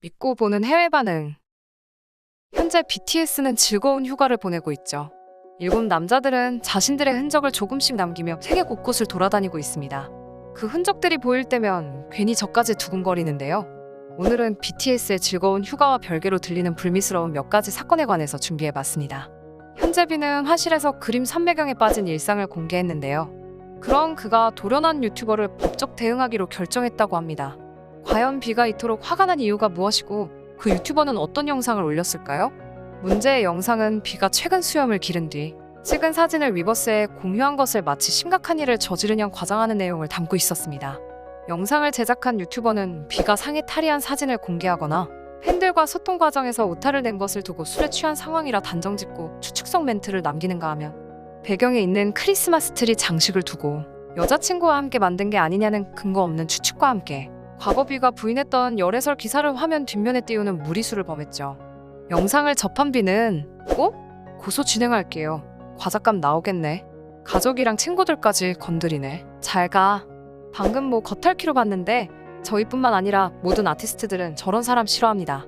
믿고 보는 해외 반응. 현재 BTS는 즐거운 휴가를 보내고 있죠. 일곱 남자들은 자신들의 흔적을 조금씩 남기며 세계 곳곳을 돌아다니고 있습니다. 그 흔적들이 보일 때면 괜히 저까지 두근거리는데요. 오늘은 BTS의 즐거운 휴가와 별개로 들리는 불미스러운 몇 가지 사건에 관해서 준비해봤습니다. 현재 B는 화실에서 그림 선배경에 빠진 일상을 공개했는데요. 그런 그가 돌연한 유튜버를 법적 대응하기로 결정했다고 합니다. 과연 B가 이토록 화가 난 이유가 무엇이고 그 유튜버는 어떤 영상을 올렸을까요? 문제의 영상은 B가 최근 수염을 기른 뒤 찍은 사진을 위버스에 공유한 것을 마치 심각한 일을 저지르냐 과장하는 내용을 담고 있었습니다. 영상을 제작한 유튜버는 B가 상에 탈의한 사진을 공개하거나 팬들과 소통 과정에서 오타를 낸 것을 두고 술에 취한 상황이라 단정짓고 추측성 멘트를 남기는가 하면 배경에 있는 크리스마스 트리 장식을 두고 여자친구와 함께 만든 게 아니냐는 근거 없는 추측과 함께 과거 B가 부인했던 열애설 기사를 화면 뒷면에 띄우는 무리수를 범했죠. 영상을 접한 B는 고소 진행할게요. 과작감 나오겠네. 가족이랑 친구들까지 건드리네. 잘 가. 방금 겉핥기로 봤는데 저희뿐만 아니라 모든 아티스트들은 저런 사람 싫어합니다.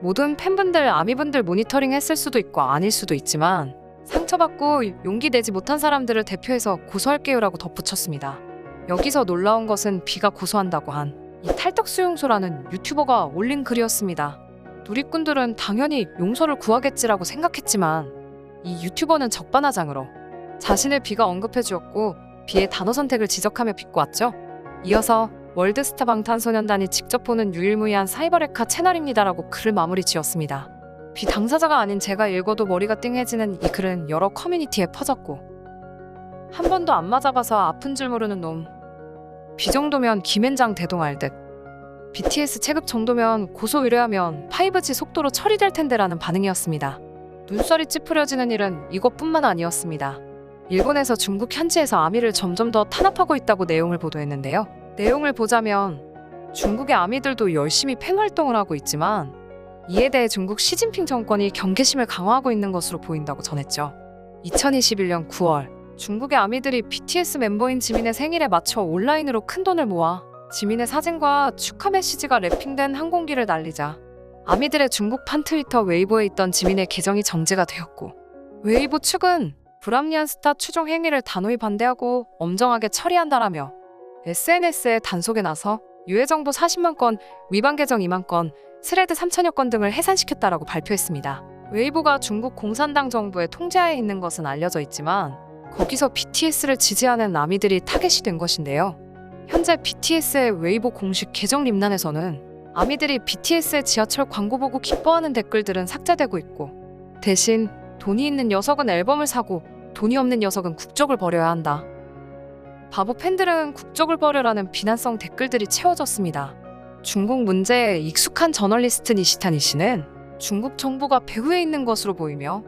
모든 팬분들, 아미분들 모니터링 했을 수도 있고 아닐 수도 있지만 상처받고 용기 내지 못한 사람들을 대표해서 고소할게요라고 덧붙였습니다. 여기서 놀라운 것은 B가 고소한다고 한 이 탈덕수용소라는 유튜버가 올린 글이었습니다. 누리꾼들은 당연히 용서를 구하겠지라고 생각했지만 이 유튜버는 적반하장으로 자신을 B가 언급해 주었고 B의 단어 선택을 지적하며 비꼬았죠. 이어서 월드스타 방탄소년단이 직접 보는 유일무이한 사이버레카 채널입니다라고 글을 마무리 지었습니다. B 당사자가 아닌 제가 읽어도 머리가 띵해지는 이 글은 여러 커뮤니티에 퍼졌고 한 번도 안 맞아봐서 아픈 줄 모르는 놈. B 정도면 김앤장 대동할 듯. BTS 체급 정도면 고소 의뢰하면 5G 속도로 처리될 텐데라는 반응이었습니다. 눈살이 찌푸려지는 일은 이것뿐만 아니었습니다. 일본에서 중국 현지에서 아미를 점점 더 탄압하고 있다고 내용을 보도했는데요. 내용을 보자면 중국의 아미들도 열심히 팬 활동을 하고 있지만 이에 대해 중국 시진핑 정권이 경계심을 강화하고 있는 것으로 보인다고 전했죠. 2021년 9월 중국의 아미들이 BTS 멤버인 지민의 생일에 맞춰 온라인으로 큰돈을 모아 지민의 사진과 축하 메시지가 랩핑된 항공기를 날리자 아미들의 중국판 트위터 웨이보에 있던 지민의 계정이 정지가 되었고 웨이보 측은 불합리한 스타 추종 행위를 단호히 반대하고 엄정하게 처리한다라며 SNS에 단속에 나서 유해 정보 40만 건, 위반 계정 2만 건, 스레드 3천여 건 등을 해산시켰다라고 발표했습니다. 웨이보가 중국 공산당 정부의 통제하에 있는 것은 알려져 있지만 거기서 BTS를 지지하는 아미들이 타겟이 된 것인데요. 현재 BTS의 웨이보 공식 계정 림란에서는 아미들이 BTS의 지하철 광고 보고 기뻐하는 댓글들은 삭제되고 있고 대신 돈이 있는 녀석은 앨범을 사고 돈이 없는 녀석은 국적을 버려야 한다. 바보 팬들은 국적을 버려라는 비난성 댓글들이 채워졌습니다. 중국 문제에 익숙한 저널리스트 니시타니 씨는 중국 정부가 배후에 있는 것으로 보이며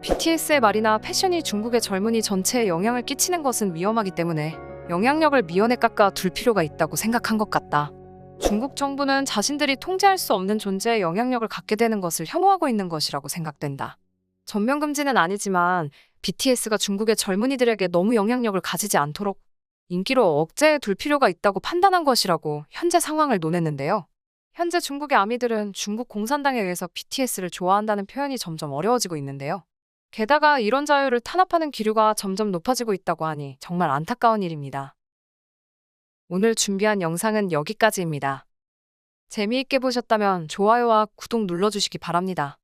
BTS의 말이나 패션이 중국의 젊은이 전체에 영향을 끼치는 것은 위험하기 때문에 영향력을 미연에 깎아 둘 필요가 있다고 생각한 것 같다. 중국 정부는 자신들이 통제할 수 없는 존재의 영향력을 갖게 되는 것을 혐오하고 있는 것이라고 생각된다. 전면 금지는 아니지만 BTS가 중국의 젊은이들에게 너무 영향력을 가지지 않도록 인기로 억제해 둘 필요가 있다고 판단한 것이라고 현재 상황을 논했는데요. 현재 중국의 아미들은 중국 공산당에 의해서 BTS를 좋아한다는 표현이 점점 어려워지고 있는데요. 게다가 이런 자유를 탄압하는 기류가 점점 높아지고 있다고 하니 정말 안타까운 일입니다. 오늘 준비한 영상은 여기까지입니다. 재미있게 보셨다면 좋아요와 구독 눌러주시기 바랍니다.